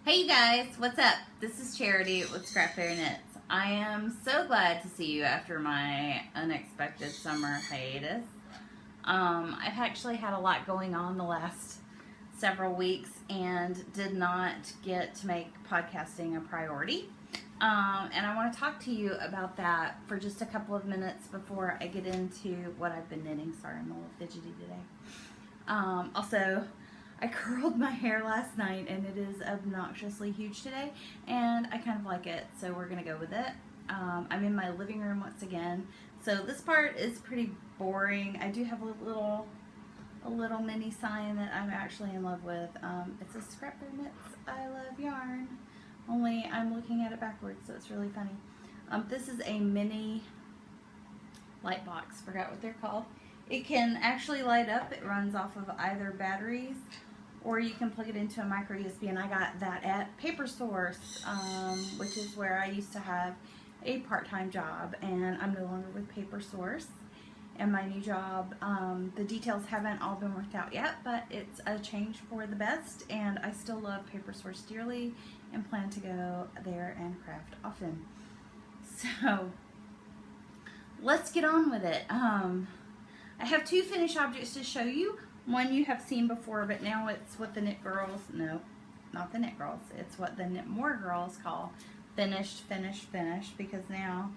Hey you guys, what's up? This is Charity with Scrapfaire Knits. I am so glad to see you after my unexpected summer hiatus. I've actually had a lot going on the last several weeks and did not get to make podcasting a priority. And I want to talk to you about that for just a couple of minutes before I get into what I've been knitting. Sorry, I'm a little fidgety today. Also, I curled my hair last night and it is obnoxiously huge today and I kind of like it, so we're gonna go with it. I'm in my living room once again, so this part is pretty boring. I do have a little mini sign that I'm actually in love with. It says Scrapfaire Knits, I love yarn, only I'm looking at it backwards, so it's really funny. This is a mini light box, forgot what they're called. It can actually light up. It runs off of either batteries or you can plug it into a micro USB, and I got that at Paper Source, which is where I used to have a part-time job, and I'm no longer with Paper Source. And my new job, the details haven't all been worked out yet, but it's a change for the best, and I still love Paper Source dearly and plan to go there and craft often. So let's get on with it. I have two finished objects to show you. One you have seen before, but now it's what the Knit Girls, no, not the Knit Girls, it's what the Knit More Girls call finished, finished, finished, because now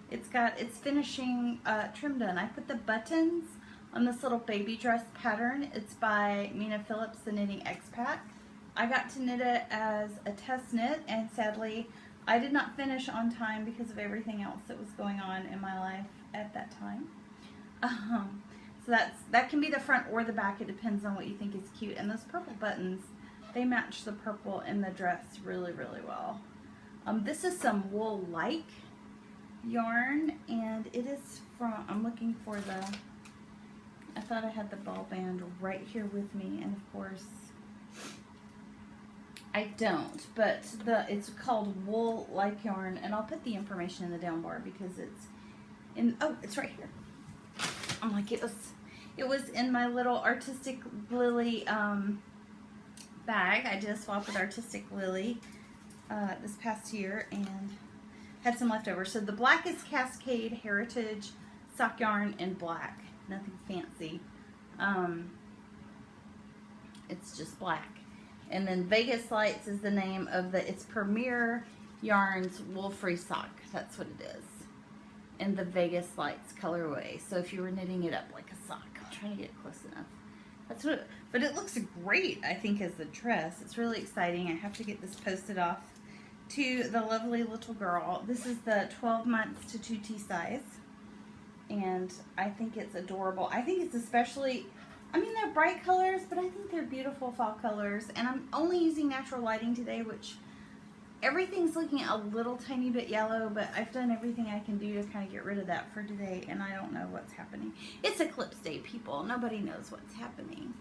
it's got its finishing trim done. I put the buttons on this little baby dress pattern. It's by Mina Phillips, the Knitting Expat. I got to knit it as a test knit, and sadly I did not finish on time because of everything else that was going on in my life at that time. So that can be the front or the back. It depends on what you think is cute. And those purple buttons, they match the purple in the dress really, really well. This is some wool-like yarn, and it is from, I'm looking for the, I thought I had the ball band right here with me, and of course I don't, but it's called wool-like yarn, and I'll put the information in the down bar because it's in, oh, it's right here. I'm like, it was in my little Artistic Lily bag. I did a swap with Artistic Lily this past year and had some leftovers. So the black is Cascade Heritage sock yarn in black. Nothing fancy. It's just black. And then Vegas Lights is the name of it's Premier Yarns Wool-Free Sock. That's what it is. In the Vegas Lights colorway. So if you were knitting it up like a sock, I'm trying to get close enough. That's what, but it looks great, I think, as the dress. It's really exciting. I have to get this posted off to the lovely little girl. This is the 12 months to 2T size, and I think it's adorable. I think it's especially, I mean, they're bright colors, but I think they're beautiful fall colors, and I'm only using natural lighting today, which everything's looking a little tiny bit yellow, but I've done everything I can do to kind of get rid of that for today, and I don't know what's happening. It's Eclipse Day, people. Nobody knows what's happening.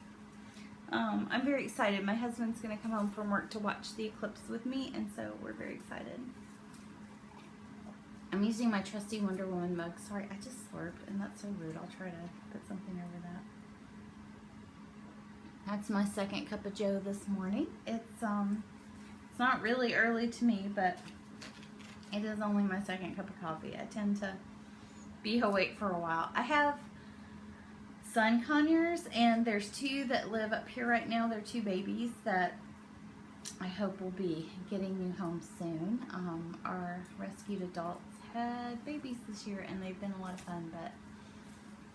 I'm very excited. My husband's going to come home from work to watch the eclipse with me, and so we're very excited. I'm using my trusty Wonder Woman mug. Sorry, I just slurped, and that's so rude. I'll try to put something over that. That's my second cup of joe this morning. It's not really early to me, but it is only my second cup of coffee. I tend to be awake for a while. I have sun conures, and there's two that live up here right now. They're two babies that I hope will be getting new homes soon. Our rescued adults had babies this year, and they've been a lot of fun, but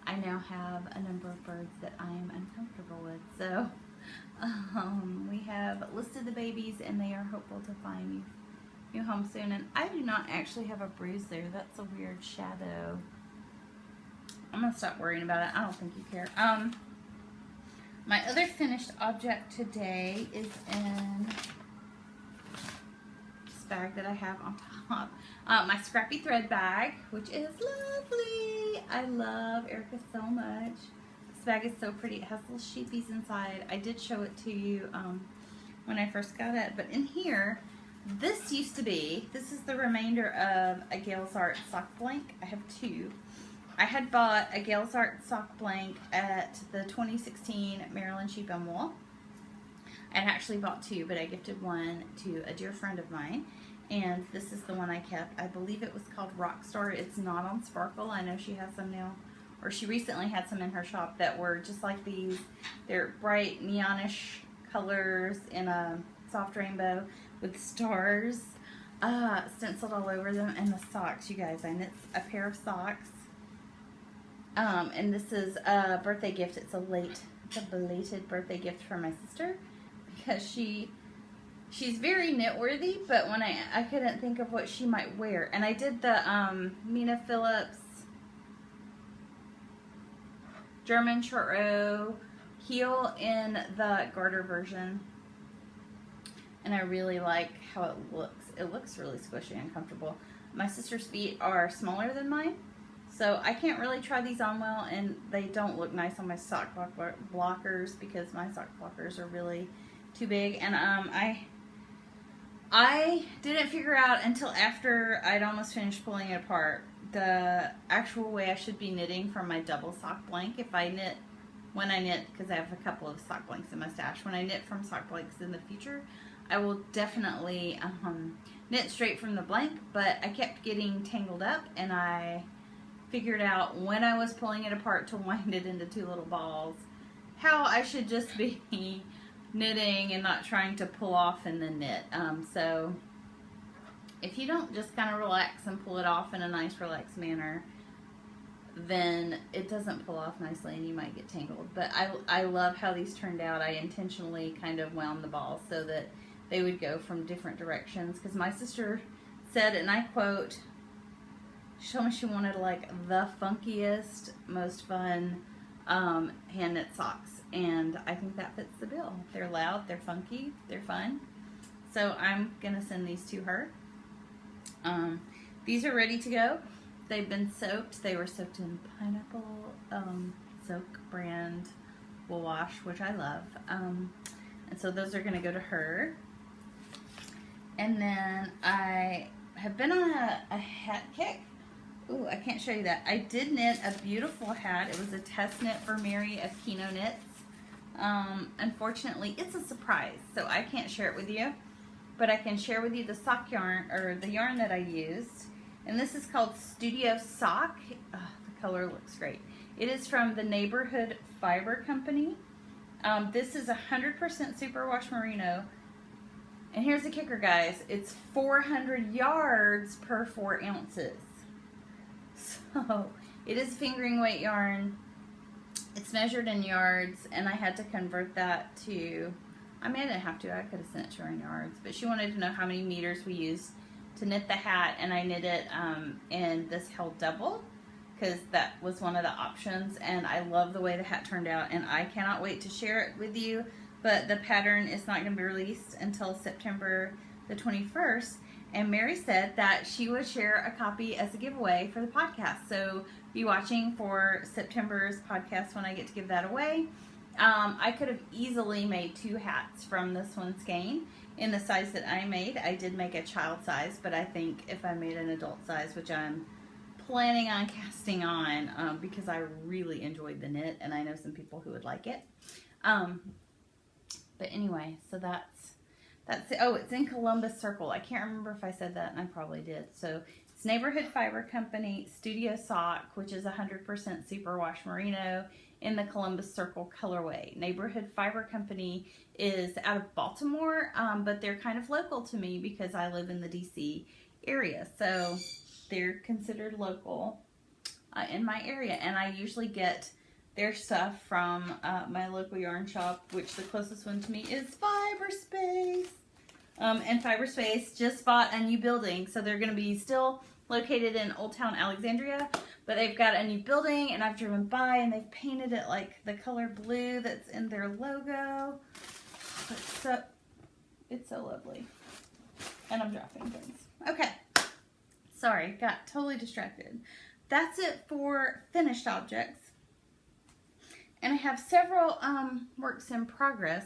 I now have a number of birds that I am uncomfortable with. So we have listed the babies, and they are hopeful to find new home soon. And I do not actually have a bruise there. That's a weird shadow. I'm gonna stop worrying about it. I don't think you care. My other finished object today is in this bag that I have on top. My Scrappy Thread bag, which is lovely. I love Erica so much. This bag is so pretty. It has little sheepies inside. I did show it to you when I first got it. But in here, this used to be, this is the remainder of a Gale's Art sock blank. I have two. I had bought a Gale's Art sock blank at the 2016 Maryland Sheep and Wool. I actually bought 2, but I gifted one to a dear friend of mine. And this is the one I kept. I believe it was called Rockstar. It's not on Sparkle. I know she has some now. Or she recently had some in her shop that were just like these. They're bright neonish colors in a soft rainbow with stars stenciled all over them. And the socks, you guys. I knit a pair of socks. And this is a birthday gift. It's a belated birthday gift for my sister. Because she's very knitworthy, but when I couldn't think of what she might wear. And I did the Mina Phillips German short row heel in the garter version. And I really like how it looks. It looks really squishy and comfortable. My sister's feet are smaller than mine, so I can't really try these on well, and they don't look nice on my sock blockers because my sock blockers are really too big. And I didn't figure out until after I'd almost finished pulling it apart the actual way I should be knitting from my double sock blank. When I knit, because I have a couple of sock blanks in my stash, when I knit from sock blanks in the future, I will definitely knit straight from the blank, but I kept getting tangled up, and I figured out when I was pulling it apart to wind it into 2 little balls how I should just be knitting and not trying to pull off and then knit. So if you don't just kind of relax and pull it off in a nice relaxed manner, then it doesn't pull off nicely and you might get tangled. But I love how these turned out. I intentionally kind of wound the balls so that they would go from different directions, because my sister said, and I quote, she told me she wanted like the funkiest, most fun hand knit socks, and I think that fits the bill. They're loud, they're funky, they're fun. So I'm gonna send these to her. These are ready to go. They've been soaked. They were soaked in Pineapple Soak brand wool wash, which I love. And so those are gonna go to her. And then I have been on a hat kick. Ooh, I can't show you that. I did knit a beautiful hat. It was a test knit for Mary of Kino Knits. Unfortunately, it's a surprise, so I can't share it with you. But I can share with you the sock yarn, or the yarn that I used. And this is called Studio Sock. Oh, the color looks great. It is from the Neighborhood Fiber Company. This is 100% superwash merino. And here's the kicker, guys. It's 400 yards per 4 ounces. So it is fingering weight yarn. It's measured in yards, and I had to convert that to, I mean, I didn't have to. I could have sent it to her in yards, but she wanted to know how many meters we used to knit the hat, and I knit it in this held double, because that was one of the options, and I love the way the hat turned out, and I cannot wait to share it with you. But the pattern is not going to be released until September the 21st, and Mary said that she would share a copy as a giveaway for the podcast. So be watching for September's podcast when I get to give that away. I could have easily made 2 hats from this one skein in the size that I made. I did make a child size, but I think if I made an adult size, which I'm planning on casting on because I really enjoyed the knit, and I know some people who would like it. But anyway, so that's it. Oh, it's in Columbus Circle. I can't remember if I said that, and I probably did. So it's Neighborhood Fiber Company Studio Sock, which is 100% superwash merino in the Columbus Circle colorway. Neighborhood Fiber Company is out of Baltimore, but they're kind of local to me because I live in the DC area. So they're considered local in my area, and I usually get their stuff from my local yarn shop, which the closest one to me is Fiberspace. And Fiberspace just bought a new building, so they're going to be still located in Old Town Alexandria, but they've got a new building, and I've driven by, and they've painted it like the color blue that's in their logo. It's so lovely. And I'm dropping things. Okay. Sorry, got totally distracted. That's it for finished objects. And I have several works in progress.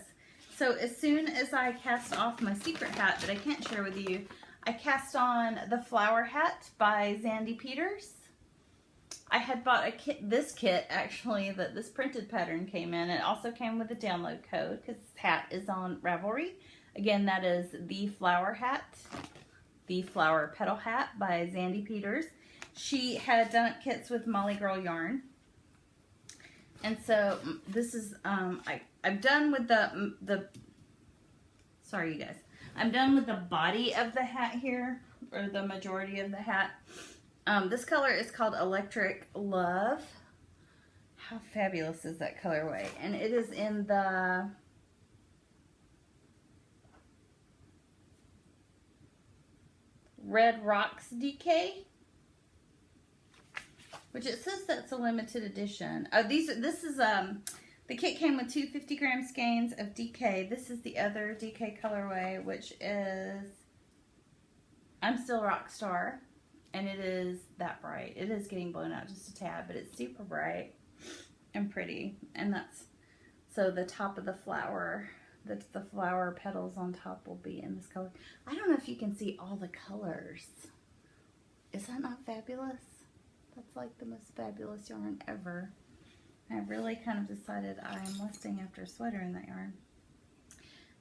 So as soon as I cast off my secret hat that I can't share with you, I cast on the flower hat by Zandy Peters. I had bought a kit, this kit actually, that this printed pattern came in. It also came with a download code because this hat is on Ravelry. Again, that is The Flower Hat, The Flower Petal Hat by Zandy Peters. She had done kits with Molly Girl Yarn. And so this is, I'm done with sorry you guys. I'm done with the body of the hat here, or the majority of the hat. This color is called Electric Love. How fabulous is that colorway? And it is in the Red Rocks DK, which it says that's a limited edition. Oh, this is the kit came with 2 50-gram skeins of DK. This is the other DK colorway, which is I'm Still Rockstar. And it is that bright. It is getting blown out just a tad, but it's super bright and pretty. And that's, so the top of the flower, the flower petals on top will be in this color. I don't know if you can see all the colors. Is that not fabulous? That's like the most fabulous yarn ever. I really kind of decided I'm lusting after a sweater in that yarn.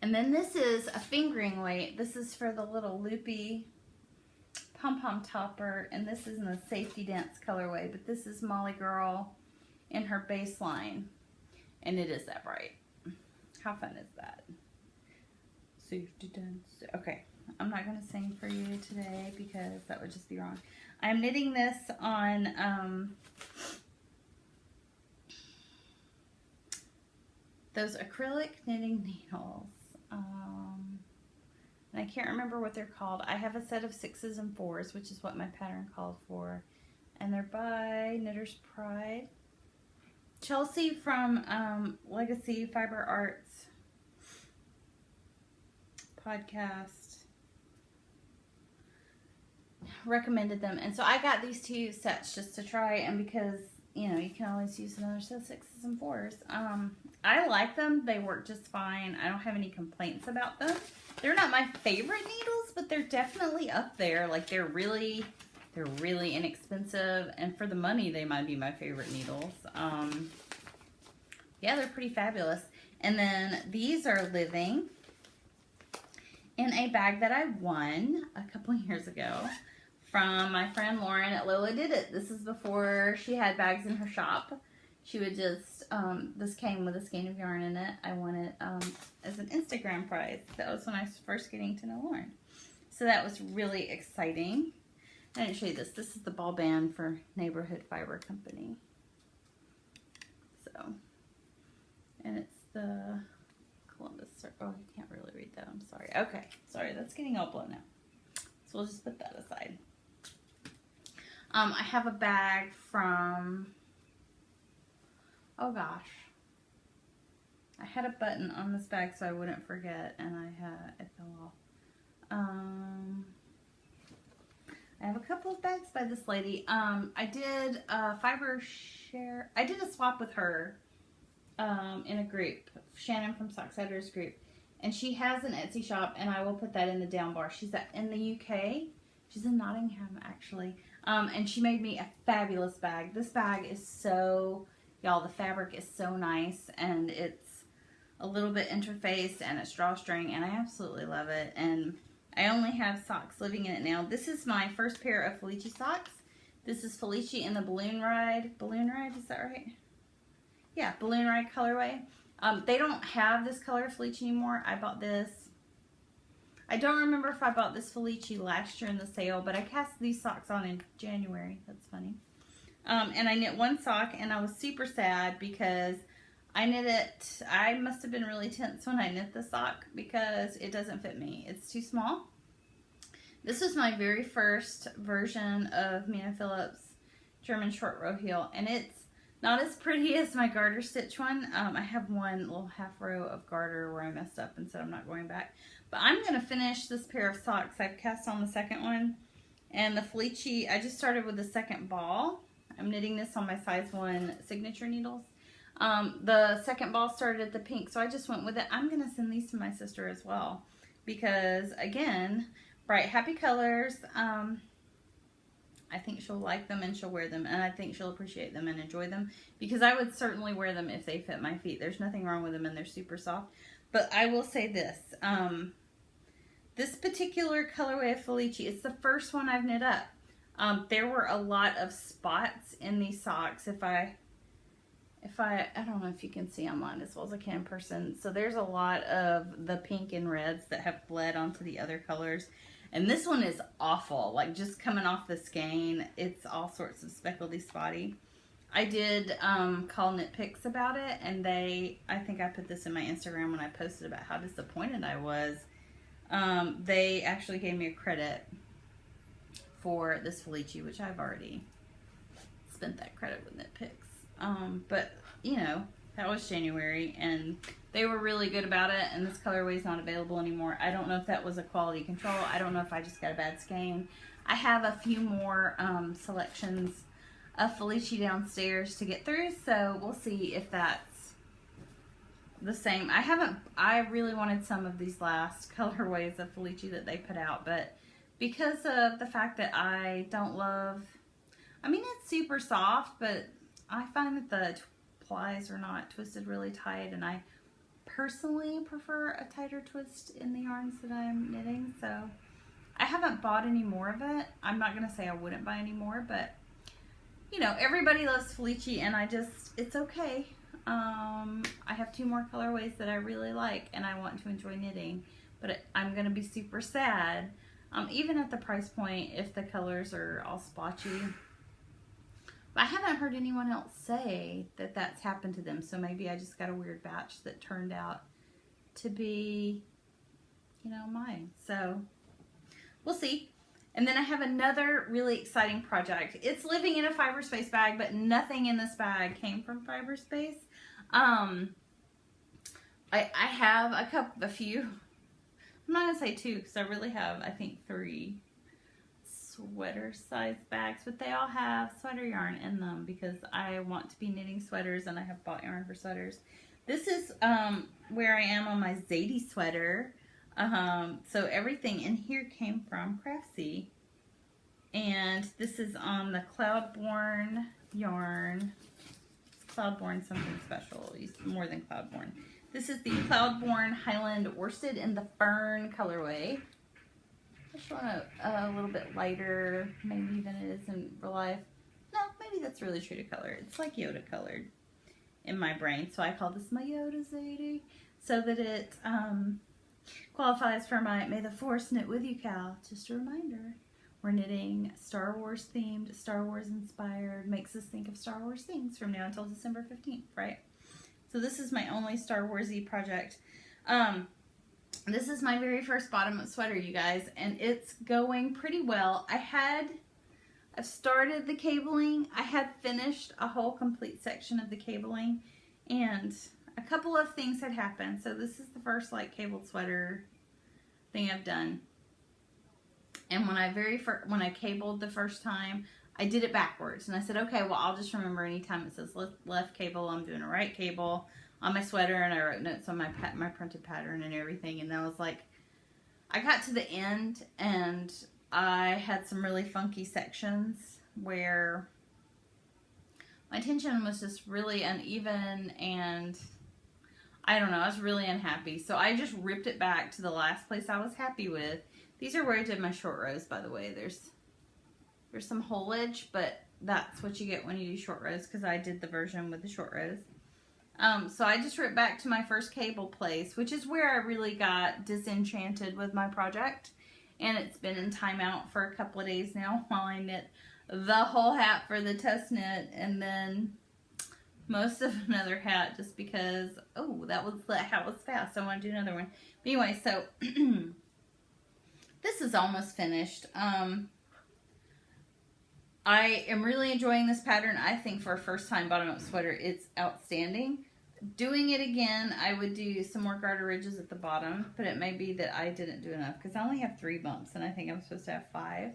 And then this is a fingering weight. This is for the little loopy pom-pom topper, and this is in the Safety Dance colorway, but this is Molly Girl in her baseline, and it is that bright. How fun is that? Safety Dance. Okay, I'm not going to sing for you today because that would just be wrong. I'm knitting this on those acrylic knitting needles. And I can't remember what they're called. I have a set of 6s and 4s, which is what my pattern called for. And they're by Knitter's Pride. Chelsea from Legacy Fiber Arts podcast recommended them. And so I got these 2 sets just to try, and because, you know, you can always use another set of 6s and 4s. I like them. They work just fine. I don't have any complaints about them. They're not my favorite needles, but they're definitely up there. Like, they're really inexpensive, and for the money, they might be my favorite needles. Yeah, they're pretty fabulous. And then these are living in a bag that I won a couple years ago from my friend Lauren at Lola Did It. This is before she had bags in her shop. She would just, this came with a skein of yarn in it. I won it as an Instagram prize. That was when I was first getting to know Lauren. So that was really exciting. I didn't show you this. This is the ball band for Neighborhood Fiber Company. So, and it's the Columbus, oh, you can't really read that. I'm sorry. Okay, sorry. That's getting all blown out. So we'll just put that aside. I have a bag from, oh gosh, I had a button on this bag so I wouldn't forget, and it fell off. I have a couple of bags by this lady. I did fiber share. I did a swap with her in a group, Shannon from Socksiders group, and she has an Etsy shop, and I will put that in the down bar. She's in the UK. She's in Nottingham actually, and she made me a fabulous bag. This bag is so, y'all, the fabric is so nice, and it's a little bit interfaced, and it's drawstring, and I absolutely love it. And I only have socks living in it now. This is my first pair of Felici socks. This is Felici in the Balloon Ride. Balloon Ride, is that right? Yeah, Balloon Ride colorway. They don't have this color Felici anymore. I bought this. I don't remember if I bought this Felici last year in the sale, but I cast these socks on in January. That's funny. And I knit one sock, and I was super sad because I knit it. I must have been really tense when I knit the sock because it doesn't fit me. It's too small. This was my very first version of Mina Phillips German short row heel, and it's not as pretty as my garter stitch one. I have one little half row of garter where I messed up and said I'm not going back. But I'm going to finish this pair of socks. I've cast on the second one. And the Felici, I just started with the second ball. I'm knitting this on my size 1 signature needles. The second ball started at the pink, so I just went with it. I'm going to send these to my sister as well. Because, again, bright, happy colors. I think she'll like them and she'll wear them, and I think she'll appreciate them and enjoy them, because I would certainly wear them if they fit my feet. There's nothing wrong with them, and they're super soft. But I will say this, this particular colorway of Felici, it's the first one I've knit up. There were a lot of spots in these socks. I don't know if you can see online as well as I can in person. So there's a lot of the pink and reds that have bled onto the other colors. And this one is awful, like just coming off the skein, it's all sorts of speckledy spotty. I did call Knit Picks about it, and I think I put this in my Instagram when I posted about how disappointed I was. They actually gave me a credit for this Felici, which I've already spent that credit with Knit Picks. But, you know, that was January, and they were really good about it, and this colorway is not available anymore. I don't know if that was a quality control. I don't know if I just got a bad skein. I have a few more selections of Felici downstairs to get through, so we'll see if that's the same. I really wanted some of these last colorways of Felici that they put out, but because of the fact that I don't love, I mean, it's super soft, but I find that the plies are not twisted really tight, and I personally prefer a tighter twist in the yarns that I'm knitting, so I haven't bought any more of it. I'm not going to say I wouldn't buy any more, but you know, everybody loves Felici, and it's okay. I have 2 more colorways that I really like, and I want to enjoy knitting, but I'm going to be super sad, even at the price point, if the colors are all splotchy. But I haven't heard anyone else say that that's happened to them, so maybe I just got a weird batch that turned out to be, you know, mine. So we'll see. And then I have another really exciting project. It's living in a Fiberspace bag, but nothing in this bag came from Fiberspace. I have a few. I'm not gonna say 2, because I really have, I think, 3 sweater size bags, but they all have sweater yarn in them because I want to be knitting sweaters, and I have bought yarn for sweaters. This is where I am on my Zadie sweater. So everything in here came from Craftsy, and this is on the Cloudborn yarn. It's Cloudborn something special, more than Cloudborn. This is the Cloudborn Highland Worsted in the Fern colorway. I just want a little bit lighter, maybe than it is in real life. No, maybe that's really true to color. It's like Yoda colored in my brain, so I call this my Yoda Zadie, so that it qualifies for my May the Force knit with you, Cal. Just a reminder, we're knitting Star Wars themed, Star Wars inspired, makes us think of Star Wars things from now until December 15th, right? So this is my only Star Wars-y project. This is my very first bottom-up sweater, you guys, and it's going pretty well. I've started the cabling. I had finished a whole complete section of the cabling, and a couple of things had happened. So this is the first like cabled sweater thing I've done. And when I cabled the first time, I did it backwards, and I said, okay, well, I'll just remember anytime it says left cable, I'm doing a right cable on my sweater, and I wrote notes on my printed pattern and everything. And I was like, I got to the end, and I had some really funky sections where my tension was just really uneven, and I don't know, I was really unhappy. So I just ripped it back to the last place I was happy with. These are where I did my short rows, by the way. There's some holage, but that's what you get when you do short rows, because I did the version with the short rows. So I just ripped back to my first cable place, which is where I really got disenchanted with my project. And it's been in timeout for a couple of days now while I knit the whole hat for the test knit, and then most of another hat just because, oh, that hat was fast. I want to do another one. But anyway, so this is almost finished. I am really enjoying this pattern. I think for a first time bottom-up sweater, it's outstanding. Doing it again, I would do some more garter ridges at the bottom, but it may be that I didn't do enough because I only have 3 bumps, and I think I'm supposed to have 5.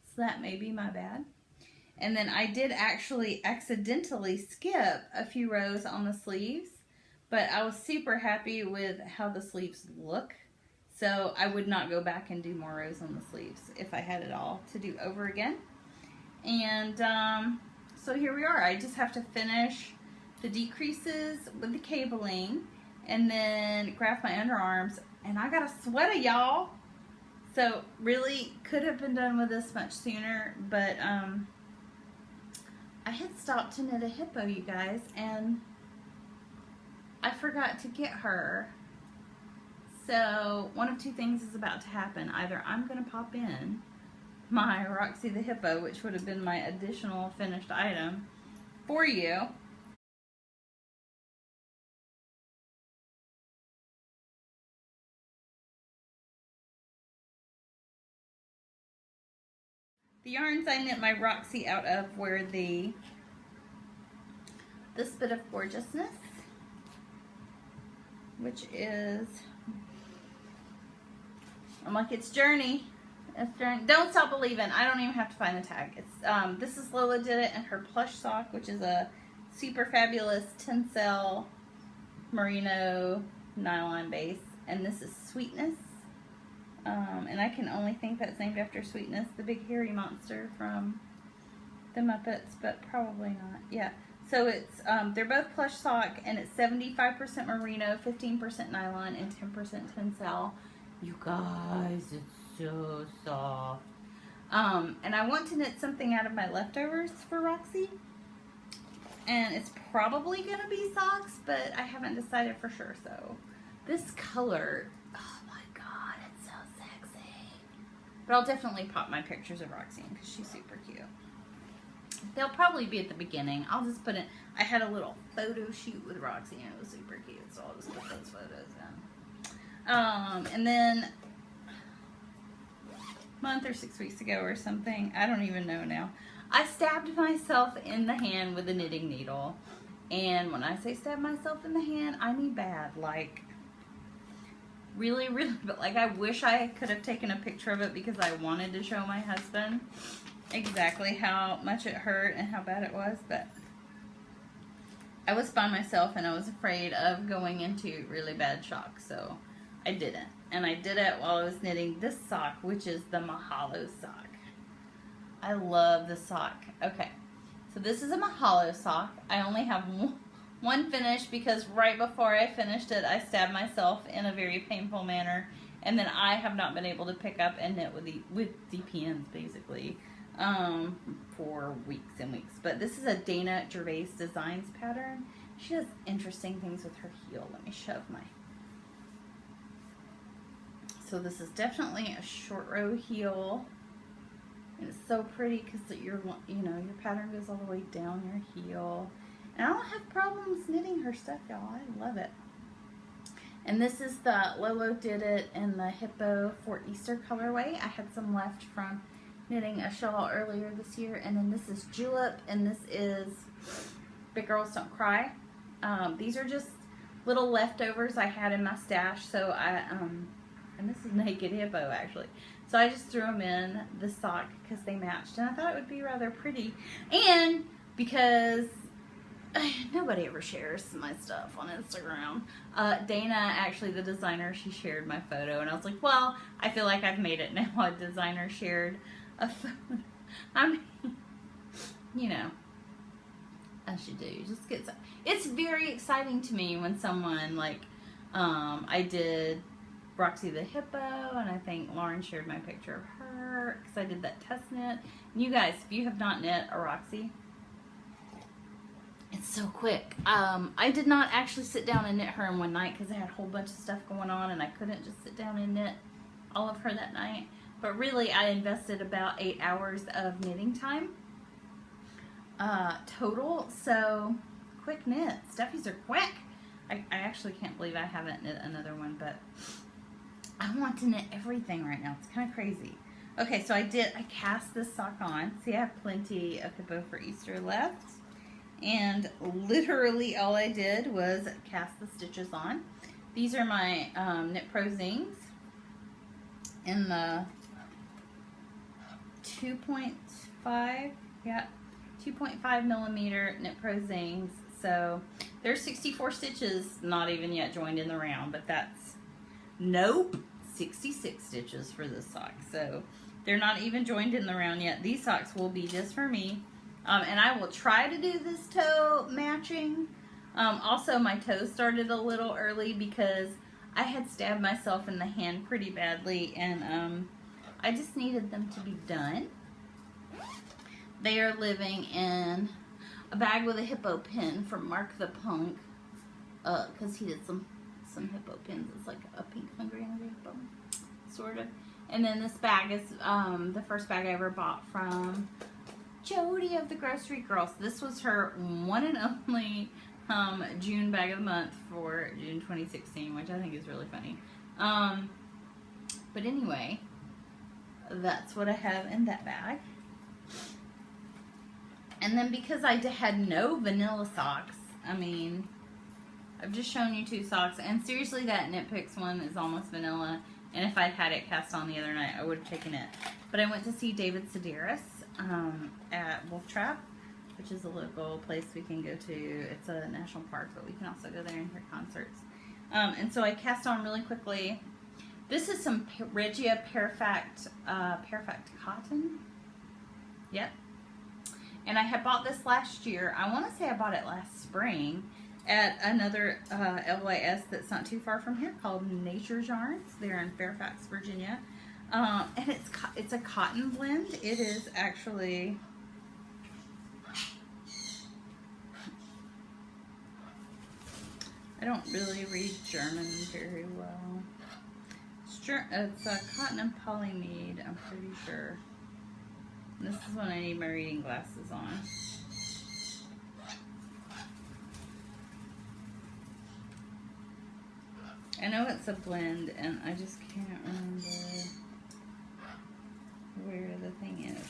So that may be my bad. And then I did actually accidentally skip a few rows on the sleeves, but I was super happy with how the sleeves look. So I would not go back and do more rows on the sleeves if I had it all to do over again. And so here we are. I just have to finish the decreases with the cabling and then graph my underarms. And I got a sweater, y'all. So really could have been done with this much sooner, but I had stopped to knit a hippo, you guys, and I forgot to get her. So one of two things is about to happen. Either I'm going to pop in my Roxy the Hippo, which would have been my additional finished item for you. The yarns I knit my Roxy out of were this bit of gorgeousness, which is, I'm like, it's Journey. It's Journey. Don't Stop Believin'. I don't even have to find the tag. It's this is Lola did it in her plush sock, which is a super fabulous Tencel merino nylon base, and this is Sweetness. And I can only think that's named after Sweetness, the big hairy monster from the Muppets, but probably not. Yeah. So it's they're both plush sock, and it's 75% merino, 15% nylon, and 10% Tencel. You guys, it's so soft. And I want to knit something out of my leftovers for Roxy, and it's probably gonna be socks, but I haven't decided for sure. So this color, oh my god, it's so sexy. But I'll definitely pop my pictures of Roxy in because she's super cute. They'll probably be at the beginning. I'll just put it, I had a little photo shoot with Roxy and it was super cute, so I'll just put those photos in. And then a month or 6 weeks ago or something, I don't even know now, I stabbed myself in the hand with a knitting needle. And when I say stab myself in the hand, I mean bad, like really, really, but like I wish I could have taken a picture of it because I wanted to show my husband exactly how much it hurt and how bad it was, but I was by myself and I was afraid of going into really bad shock, so I didn't. And I did it while I was knitting this sock, which is the Mahalo sock. I love the sock. Okay, so this is a Mahalo sock. I only have one finish because right before I finished it, I stabbed myself in a very painful manner, and then I have not been able to pick up and knit with DPNs basically for weeks and weeks. But this is a Dana Gervais Designs pattern. She does interesting things with her heel. Let me shove my... So this is definitely a short row heel. And it's so pretty because your pattern goes all the way down your heel. And I don't have problems knitting her stuff, y'all. I love it. And this is the Lolo Did It in the Hippo for Easter colorway. I had some left from knitting a shawl earlier this year. And then this is Julep, and this is Big Girls Don't Cry. These are just little leftovers I had in my stash. So and this is Naked Hippo actually. So I just threw them in the sock because they matched, and I thought it would be rather pretty. And because nobody ever shares my stuff on Instagram. Dana, actually the designer, she shared my photo, and I was like, well, I feel like I've made it now. A designer shared a photo. I mean, you know, as you do. You just get, it's very exciting to me when someone, like, I did Roxy the Hippo, and I think Lauren shared my picture of her because I did that test knit. And you guys, if you have not knit a Roxy, it's so quick. I did not actually sit down and knit her in one night because I had a whole bunch of stuff going on and I couldn't just sit down and knit all of her that night. But really, I invested about 8 hours of knitting time total. So, quick knit. Stuffies are quick. I actually can't believe I haven't knit another one, but I want to knit everything right now. It's kind of crazy. Okay, so I cast this sock on. See, I have plenty of Hippo for Easter left. And literally all I did was cast the stitches on. These are my Knit Pro Zings in the 2.5, yeah, 2.5 millimeter Knit Pro Zings. So there's 64 stitches, not even yet joined in the round, but that's, nope, 66 stitches for this sock. So They're not even joined in the round yet. These socks will be just for me. And I will try to do this toe matching. Also, my toe started a little early because I had stabbed myself in the hand pretty badly, and I just needed them to be done. They are living in a bag with a hippo pin from Mark the Punk, because he did some hippo pins. It's like a pink hungry hippo, sort of. And then this bag is the first bag I ever bought from Jody of the Grocery Girls. This was her one and only June bag of the month for June 2016, which I think is really funny. But anyway, that's what I have in that bag. And then because I had no vanilla socks, I mean, I've just shown you 2 socks, and seriously, that Knit Picks one is almost vanilla, and if I'd had it cast on the other night, I would have taken it. But I went to see David Sedaris at Wolf Trap, which is a local place we can go to. It's a national park, but we can also go there and hear concerts. And so I cast on really quickly. This is some Regia Perfect cotton. Yep. And I had bought this last year. I want to say I bought it last spring at another LYS that's not too far from here called Nature's Yarns. They're in Fairfax, Virginia. And it's a cotton blend. It is actually... I don't really read German very well. It's cotton and polyamide, I'm pretty sure. This is when I need my reading glasses on. I know it's a blend, and I just can't remember where the thing is.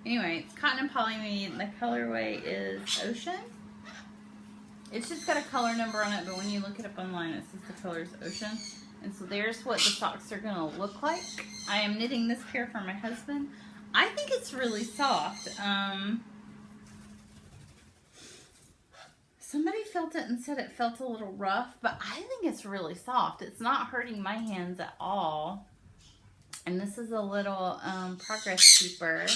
Anyway, it's cotton and polyamide. The colorway is Ocean. It's just got a color number on it, but when you look it up online, it says the color is Ocean. And so there's what the socks are going to look like. I am knitting this pair for my husband. I think it's really soft. Somebody felt it and said it felt a little rough, but I think it's really soft. It's not hurting my hands at all. And this is a little progress keeper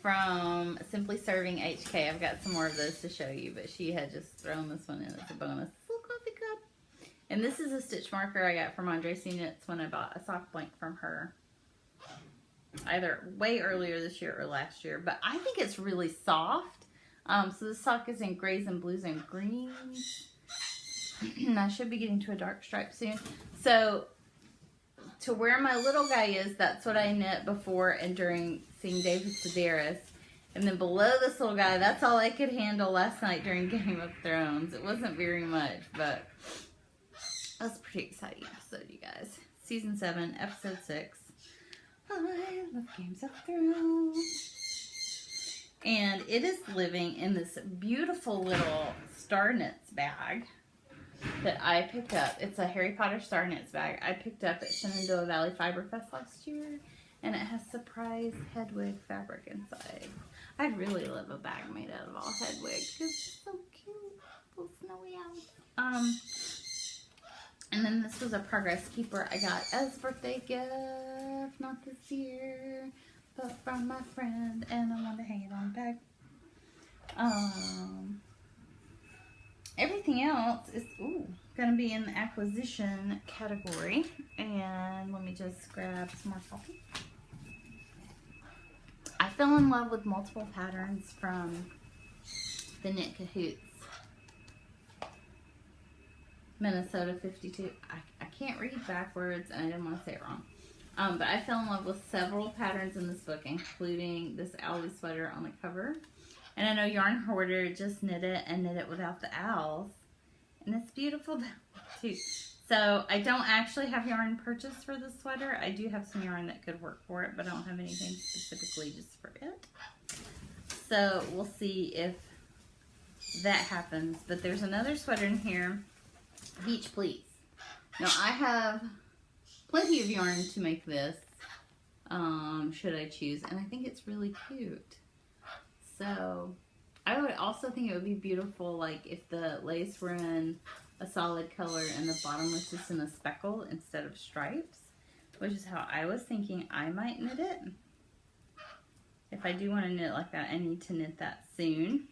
from Simply Serving HK. I've got some more of those to show you, but she had just thrown this one in as a bonus. Little coffee cup. And this is a stitch marker I got from Andre C. Knits when I bought a sock blank from her. Either way earlier this year or last year. But I think it's really soft. So this sock is in grays and blues and greens. I should be getting to a dark stripe soon. So to where my little guy is, that's what I knit before and during seeing David Sedaris. And then below this little guy, that's all I could handle last night during Game of Thrones. It wasn't very much, but that was a pretty exciting episode, you guys. Season 7, episode 6. I love Games of Thrones. And it is living in this beautiful little Star Knits bag that I picked up. It's a Harry Potter Star Knits bag I picked up at Shenandoah Valley Fiber Fest last year. And it has surprise Hedwig fabric inside. I'd really love a bag made out of all Hedwig because it's so cute. Little snowy house. And then this was a progress keeper I got as a birthday gift. Not this year, but from my friend. And I want to hang it on the bag. Everything else is going to be in the acquisition category. And let me just grab some more coffee. I fell in love with multiple patterns from the Knit Cahoots Minnesota 52. I can't read backwards and I didn't want to say it wrong. But I fell in love with several patterns in this book, including this owl sweater on the cover. And I know Yarn Hoarder just knit it and knit it without the owls. And it's beautiful too. So I don't actually have yarn purchased for this sweater. I do have some yarn that could work for it, but I don't have anything specifically just for it. So we'll see if that happens. But there's another sweater in here, Beach Pleats. Now I have plenty of yarn to make this, should I choose. And I think it's really cute. So I would also think it would be beautiful, like if the lace were in a solid color and the bottom was just in a speckle instead of stripes, which is how I was thinking I might knit it. If I do want to knit like that, I need to knit that soon.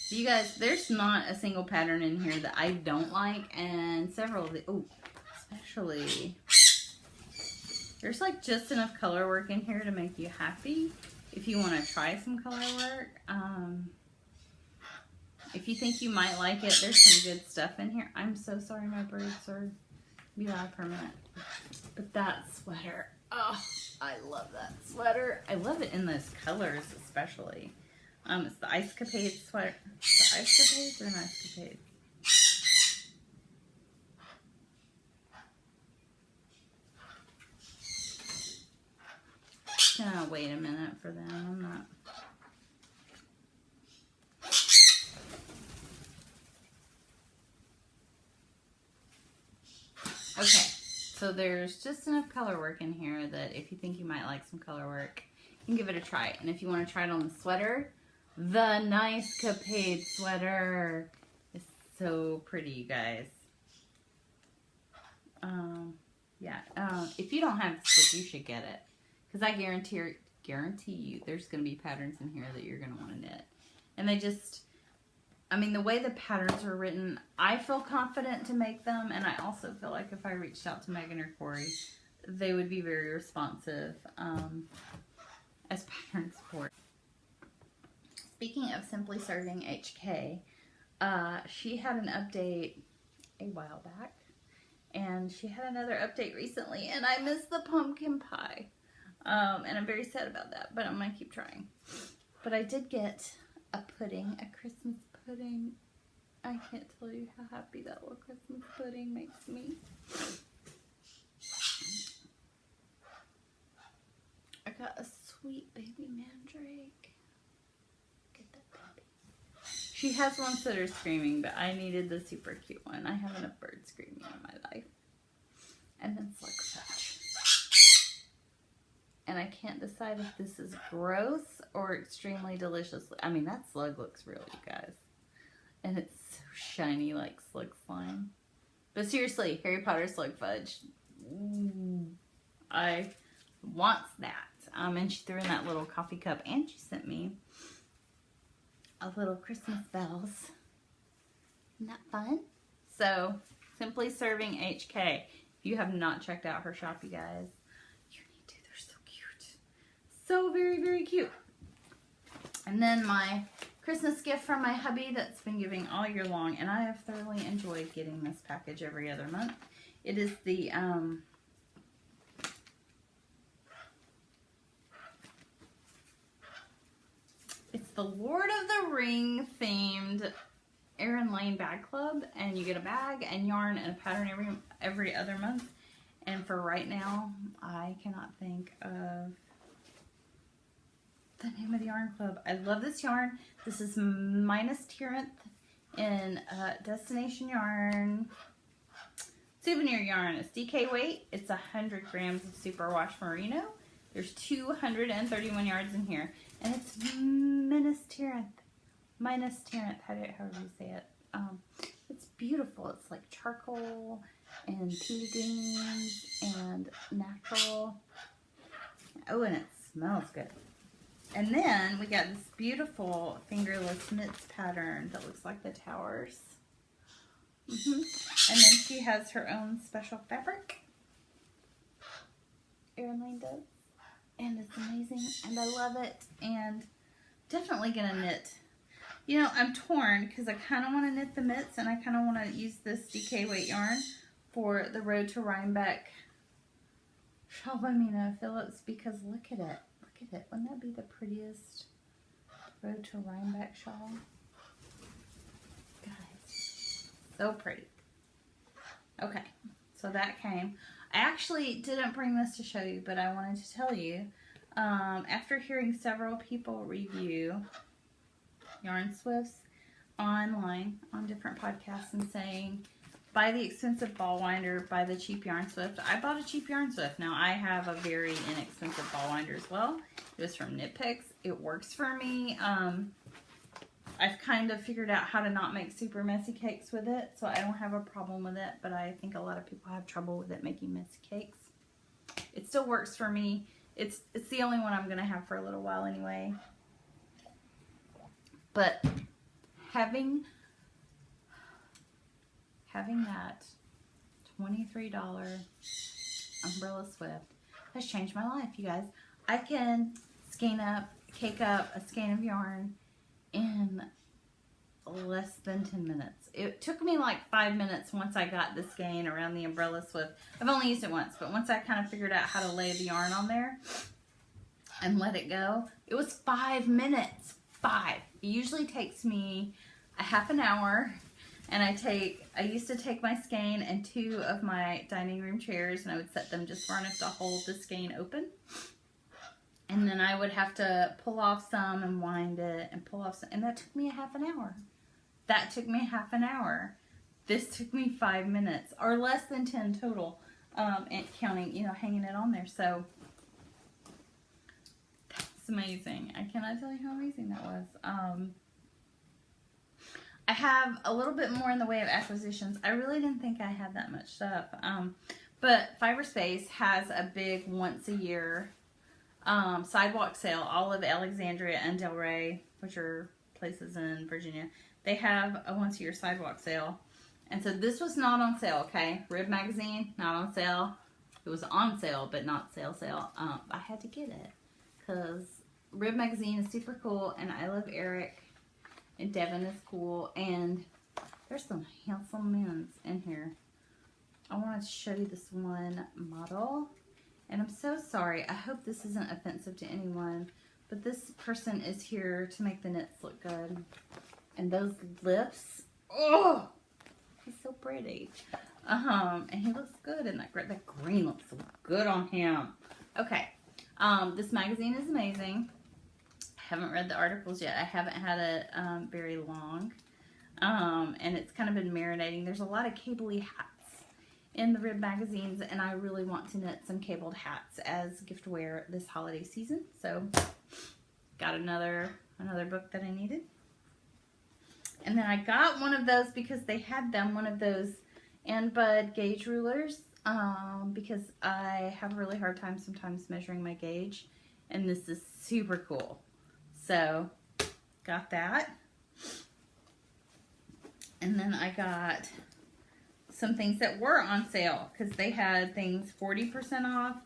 You guys, there's not a single pattern in here that I don't like, and several of the, oh, especially, there's like just enough color work in here to make you happy if you want to try some color work. If you think you might like it, there's some good stuff in here. I'm so sorry my birds are be loud for a minute. But that sweater, oh, I love that sweater. I love it in those colors especially. It's the Ice Capade sweater. The Ice Capades or an Ice Capade? Gonna wait a minute for them. I'm not. Okay, so there's just enough color work in here that if you think you might like some color work, you can give it a try. And if you want to try it on the sweater, the Nice Capade sweater is so pretty, you guys. If you don't have this book, you should get it. Because I guarantee you there's going to be patterns in here that you're going to want to knit. And they just, I mean, the way the patterns are written, I feel confident to make them. And I also feel like if I reached out to Megan or Corey, they would be very responsive as pattern support. Speaking of Simply Serving HK, she had an update a while back. And she had another update recently. And I missed the pumpkin pie. And I'm very sad about that, but I'm going to keep trying. But I did get a pudding, a Christmas pudding. I can't tell you how happy that little Christmas pudding makes me. I got a sweet baby mandrake. Get that baby. She has ones that are screaming, but I needed the super cute one. I have enough birds screaming in my life. And then slug fudge. And I can't decide if this is gross or extremely delicious. I mean, that slug looks real, you guys. And it's so shiny like slug slime. But seriously, Harry Potter slug fudge. Ooh, I want that. And she threw in that little coffee cup. And she sent me a little Christmas bells. Isn't that fun? So, Simply Serving HK. If you have not checked out her shop, you guys, so very, very cute. And then my Christmas gift from my hubby that's been giving all year long, and I have thoroughly enjoyed getting this package every other month. It is the it's the Lord of the Ring themed Erin Lane bag club, and you get a bag and yarn and a pattern every other month. And for right now, I cannot think of the name of the yarn club. I love this yarn. This is minus Tyrant in Destination Yarn souvenir yarn. It's DK weight. It's 100 grams of superwash merino. There's 231 yards in here, and it's minus Tyrant. However you say it. It's beautiful. It's like charcoal and tea greens and natural. Oh, and it smells good. And then we got this beautiful fingerless knits pattern that looks like the towers. And then she has her own special fabric. Erin Lane does. And it's amazing. And I love it. And definitely going to knit. You know, I'm torn because I kind of want to knit the mitts and I kind of want to use this DK weight yarn for the Road to Rhinebeck shawl by Mina Phillips, because look at it. Wouldn't that be the prettiest Road to Rhinebeck shawl? Guys, so pretty. Okay, so that came. I actually didn't bring this to show you, but I wanted to tell you, after hearing several people review Yarn Swifts online on different podcasts and saying, buy the expensive ball winder, buy the cheap Yarn Swift. I bought a cheap Yarn Swift. Now, I have a very inexpensive ball winder as well. It was from Knit Picks. It works for me. I I've kind of figured out how to not make super messy cakes with it, so I don't have a problem with it, but I think a lot of people have trouble with it making messy cakes. It still works for me. It's the only one I'm going to have for a little while anyway. But having that $23 umbrella swift has changed my life, you guys. I can cake up a skein of yarn in less than 10 minutes. It took me like 5 minutes once I got the skein around the umbrella swift. I've only used it once, but once I kind of figured out how to lay the yarn on there and let it go, it was 5 minutes. 5. It usually takes me a half an hour, and I used to take my skein and 2 of my dining room chairs, and I would set them just far enough to hold the skein open. And then I would have to pull off some and wind it and pull off some, and that took me a half an hour. That took me half an hour. This took me 5 minutes, or less than 10 total, and counting, you know, hanging it on there. So that's amazing. I cannot tell you how amazing that was. I have a little bit more in the way of acquisitions. I really didn't think I had that much stuff. But Fiberspace has a big once a year sidewalk sale. All of Alexandria and Delray, which are places in Virginia, they have a once a year sidewalk sale. And so this was not on sale, okay? Rib Magazine, not on sale. It was on sale, but not sale. I had to get it because Rib Magazine is super cool, and I love Eric, and Devin is cool, and there's some handsome men's in here. I want to show you this one model, and I'm so sorry. I hope this isn't offensive to anyone, but this person is here to make the knits look good. And those lips, oh, he's so pretty. And he looks good in that green looks so good on him. Okay, this magazine is amazing. I haven't read the articles yet. I haven't had it very long, and it's kind of been marinating. There's a lot of cabley hats in the Rib magazines, and I really want to knit some cabled hats as gift wear this holiday season. So, got another book that I needed. And then I got one of those because they had them, one of those and Bud gauge rulers, because I have a really hard time sometimes measuring my gauge, and this is super cool. So, got that. And then I got some things that were on sale because they had things 40% off.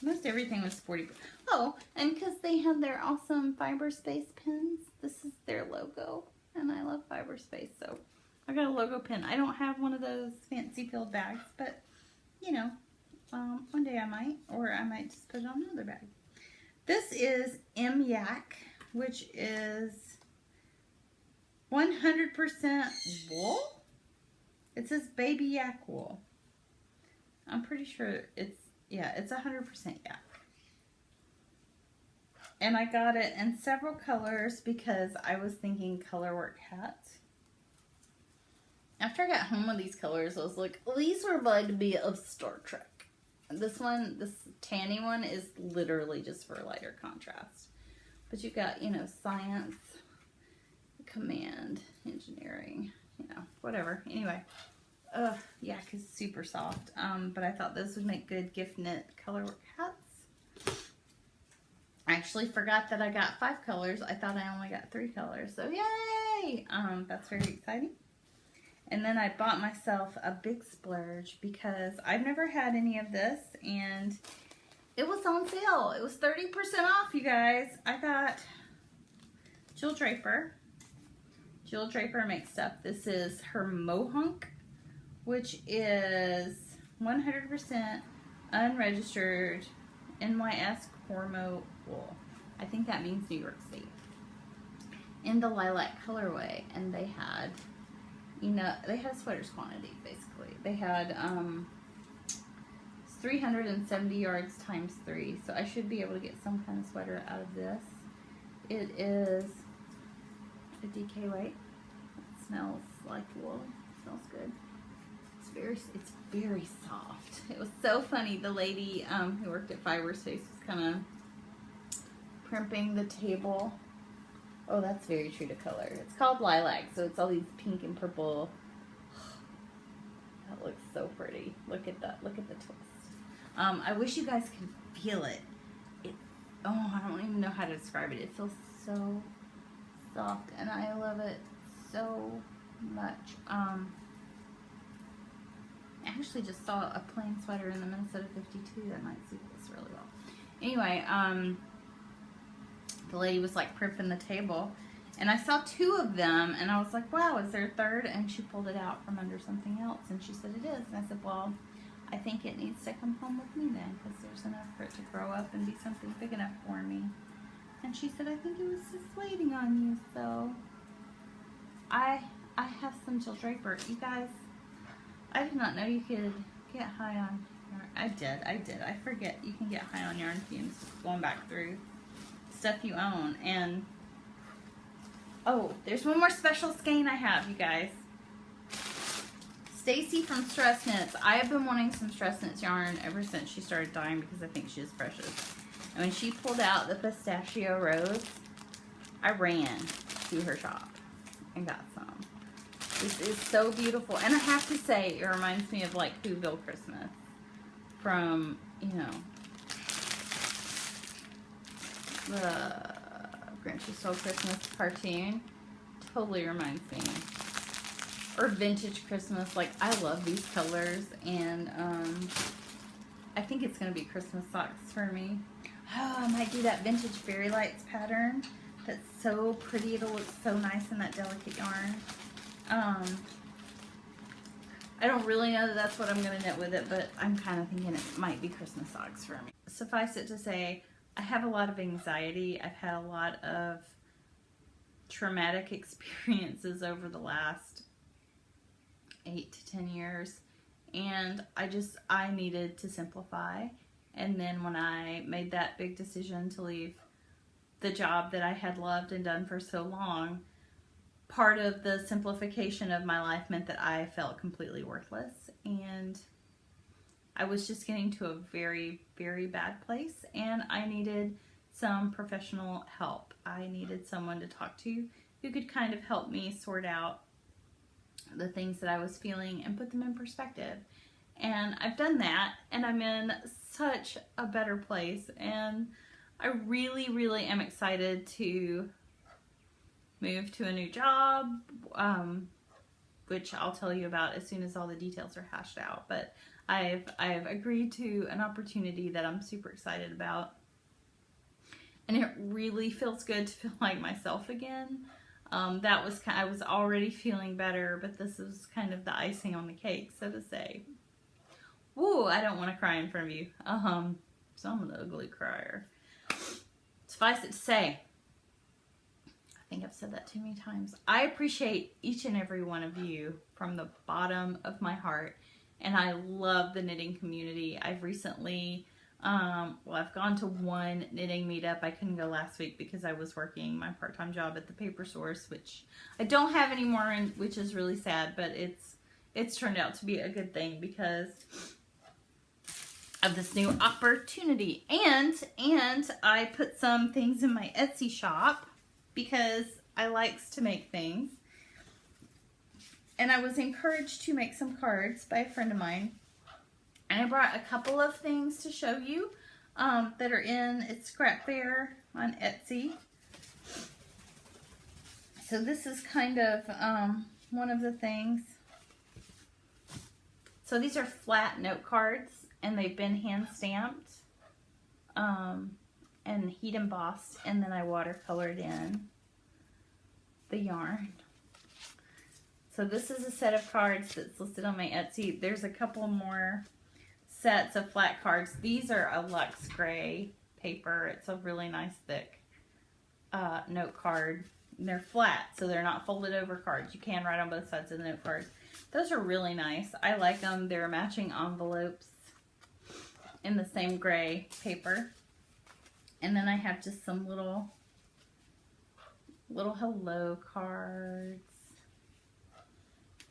Most everything was 40%. Oh, and because they had their awesome Fiberspace pins. This is their logo, and I love Fiberspace, so I got a logo pin. I don't have one of those fancy filled bags, but, you know, one day I might, or I might just put it on another bag. This is EEEk, which is 100% wool. It says baby yak wool. I'm pretty sure it's 100% yak. And I got it in several colors because I was thinking colorwork hats. After I got home with these colors, I was like, well, these remind me of Star Trek. This one, this tanny one, is literally just for lighter contrast. But you got, you know, science, command, engineering, you know, whatever. Anyway, yak is super soft. But I thought those would make good gift knit colorwork hats. I actually forgot that I got 5 colors. I thought I only got 3 colors. So yay! That's very exciting. And then I bought myself a big splurge because I've never had any of this, and it was on sale. It was 30% off, you guys. I got Jill Draper. Jill Draper makes stuff. This is her Mohunk, which is 100% unregistered NYS Cormo wool. I think that means New York State. In the lilac colorway, and they had, you know, they had sweaters quantity basically. They had 370 yards times 3, so I should be able to get some kind of sweater out of this. It is a DK weight. It smells like wool. It smells good. It's very soft. It was so funny. The lady who worked at Fiberspace was kind of primping the table Oh, that's very true to color. It's called Lilac, so it's all these pink and purple. That looks so pretty. Look at that. Look at the twist. I wish you guys could feel it. Oh, I don't even know how to describe it. It feels so soft, and I love it so much. I actually just saw a plain sweater in the Minnesota 52 that might suit this really well. Anyway, the lady was like pripping the table, and I saw 2 of them, and I was like, wow, is there a third? And she pulled it out from under something else, and she said it is. And I said, well, I think it needs to come home with me then, because there's enough for it to grow up and be something big enough for me. And she said, I think it was just waiting on you. So I have some Jill Draper. You guys, I did not know you could get high on yarn. I did. I forget you can get high on yarn fumes going back through stuff you own. And oh, there's one more special skein I have, you guys. Stacy from Stress Knits. I have been wanting some Stress Knits yarn ever since she started dying because I think she is precious. And when she pulled out the pistachio rose, I ran to her shop and got some. This is so beautiful. And I have to say, it reminds me of like Whoville Christmas from, you know, the Grinch Who Stole Christmas cartoon. Totally reminds me. Or Vintage Christmas. Like, I love these colors. And I think it's going to be Christmas socks for me. Oh, I might do that Vintage Fairy Lights pattern. That's so pretty. It'll look so nice in that delicate yarn. I don't really know that that's what I'm going to knit with it, but I'm kind of thinking it might be Christmas socks for me. Suffice it to say, I have a lot of anxiety. I've had a lot of traumatic experiences over the last 8 to 10 years, and I needed to simplify. And then when I made that big decision to leave the job that I had loved and done for so long, part of the simplification of my life meant that I felt completely worthless, and I was just getting to a very, very bad place, and I needed some professional help. I needed someone to talk to who could kind of help me sort out the things that I was feeling and put them in perspective. And I've done that, and I'm in such a better place, and I really, really am excited to move to a new job, which I'll tell you about as soon as all the details are hashed out. But I've agreed to an opportunity that I'm super excited about, and it really feels good to feel like myself again. I was already feeling better, but this is kind of the icing on the cake, so to say. Woo, I don't want to cry in front of you. So I'm an ugly crier. Suffice it to say, I think I've said that too many times, I appreciate each and every one of you from the bottom of my heart, and I love the knitting community. I've recently, I've gone to one knitting meetup. I couldn't go last week because I was working my part-time job at the paper source, which I don't have anymore, and which is really sad, but it's turned out to be a good thing because of this new opportunity. And I put some things in my Etsy shop because I likes to make things. And I was encouraged to make some cards by a friend of mine. And I brought a couple of things to show you that are in Scrapfaire on Etsy. So this is kind of one of the things. So these are flat note cards, and they've been hand stamped and heat embossed, and then I watercolored in the yarn. So this is a set of cards that's listed on my Etsy. There's a couple more sets of flat cards. These are a Luxe Gray paper. It's a really nice thick note card. And they're flat, so they're not folded over cards. You can write on both sides of the note cards. Those are really nice. I like them. They're matching envelopes in the same gray paper. And then I have just some little hello cards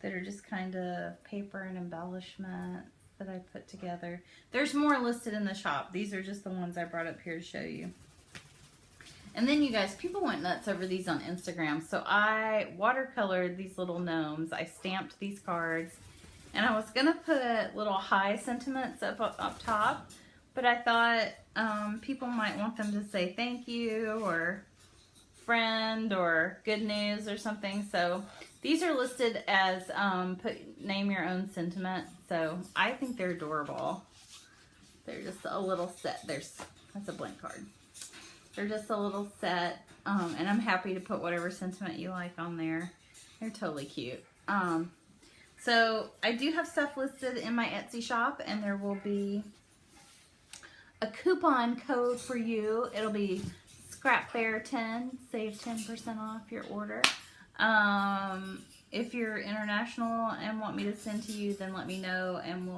that are just kind of paper and embellishment that I put together. There's more listed in the shop. These are just the ones I brought up here to show you. And then you guys, people went nuts over these on Instagram. So I watercolored these little gnomes. I stamped these cards. And I was going to put little hi sentiments up top. But I thought people might want them to say thank you or friend or good news or something. So these are listed as name your own sentiment. So I think they're adorable. They're just a little set. That's a blank card. They're just a little set, and I'm happy to put whatever sentiment you like on there. They're totally cute. So I do have stuff listed in my Etsy shop, and there will be a coupon code for you. It'll be Scrapfaire10, save 10% off your order. If you're international and want me to send to you, then let me know, and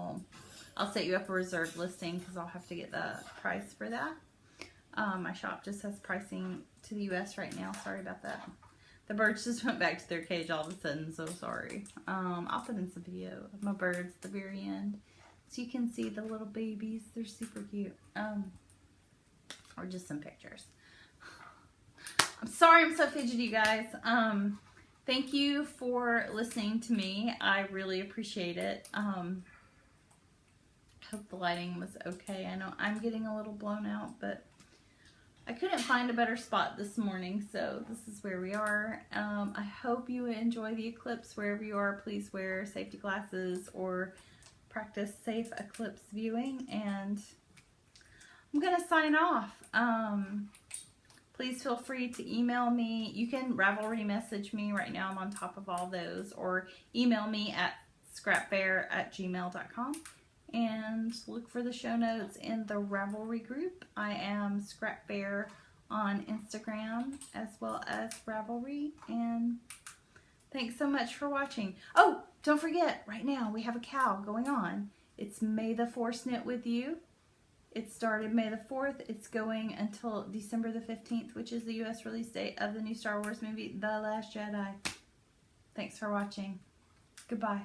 I'll set you up a reserved listing because I'll have to get the price for that. My shop just has pricing to the US right now. Sorry about that. The birds just went back to their cage all of a sudden, so sorry. I'll put in some video of my birds at the very end so you can see the little babies. They're super cute. Or just some pictures. I'm sorry I'm so fidgety, guys. Thank you for listening to me. I really appreciate it. Hope the lighting was okay. I know I'm getting a little blown out, but I couldn't find a better spot this morning, so this is where we are. I hope you enjoy the eclipse wherever you are. Please wear safety glasses or practice safe eclipse viewing, and I'm going to sign off. Please feel free to email me. You can Ravelry message me right now. I'm on top of all those, or email me at scrapfaire@gmail.com. And look for the show notes in the Ravelry group. I am Scrapfaire on Instagram as well as Ravelry. And thanks so much for watching. Oh, don't forget, right now we have a cow going on. It's May the 4th Knit with You. It started May the 4th. It's going until December the 15th, which is the US release date of the new Star Wars movie, The Last Jedi. Thanks for watching. Goodbye.